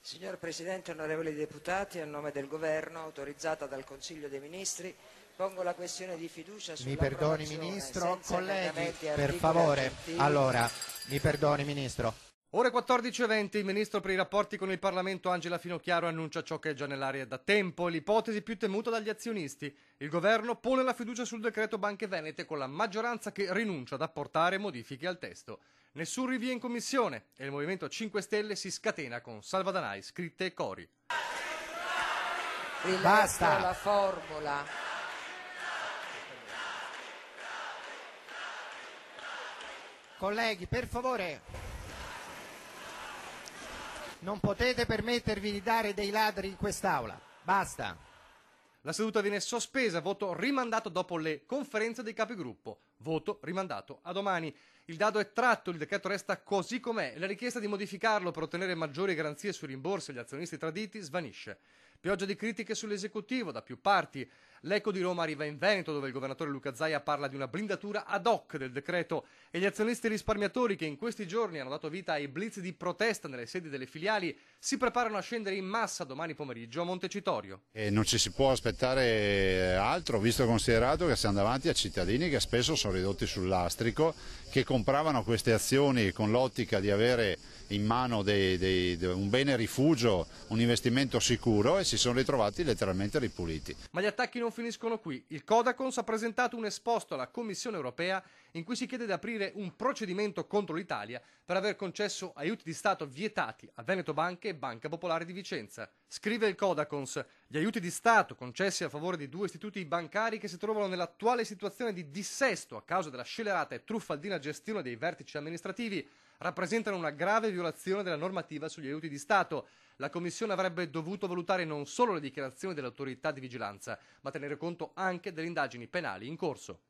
Signor Presidente, onorevoli deputati, a nome del Governo, autorizzata dal Consiglio dei Ministri, pongo la questione di fiducia sull'approvazione. Mi perdoni Ministro, colleghi, per favore. Allora, mi perdoni Ministro. Ore 14:20, il Ministro per i rapporti con il Parlamento Angela Finocchiaro annuncia ciò che è già nell'aria da tempo, l'ipotesi più temuta dagli azionisti. Il Governo pone la fiducia sul decreto Banche Venete con la maggioranza che rinuncia ad apportare modifiche al testo. Nessun rinvio in commissione e il Movimento 5 Stelle si scatena con Salva Danai, scritte e cori. Basta la formula. Colleghi, per favore. Non potete permettervi di dare dei ladri in quest'Aula. Basta. La seduta viene sospesa, voto rimandato dopo le conferenze dei capigruppo. Voto rimandato a domani. Il dado è tratto, il decreto resta così com'è e la richiesta di modificarlo per ottenere maggiori garanzie sui rimborsi agli azionisti traditi svanisce. Pioggia di critiche sull'esecutivo da più parti. L'eco di Roma arriva in Veneto, dove il governatore Luca Zaia parla di una blindatura ad hoc del decreto, e gli azionisti risparmiatori che in questi giorni hanno dato vita ai blitz di protesta nelle sedi delle filiali si preparano a scendere in massa domani pomeriggio a Montecitorio. E non ci si può aspettare altro, visto e considerato che siamo davanti a cittadini che spesso sono ridotti sul lastrico, che compravano queste azioni con l'ottica di avere in mano un bene rifugio, un investimento sicuro, e si sono ritrovati letteralmente ripuliti. Ma gli attacchi non finiscono qui. Il Codacons ha presentato un esposto alla Commissione europea in cui si chiede di aprire un procedimento contro l'Italia per aver concesso aiuti di Stato vietati a Veneto Banche e Banca Popolare di Vicenza. Scrive il Codacons: gli aiuti di Stato concessi a favore di due istituti bancari che si trovano nell'attuale situazione di dissesto a causa della scellerata e truffaldina gestione dei vertici amministrativi rappresentano una grave violazione della normativa sugli aiuti di Stato. La Commissione avrebbe dovuto valutare non solo le dichiarazioni delle autorità di vigilanza, ma tenere conto anche delle indagini penali in corso.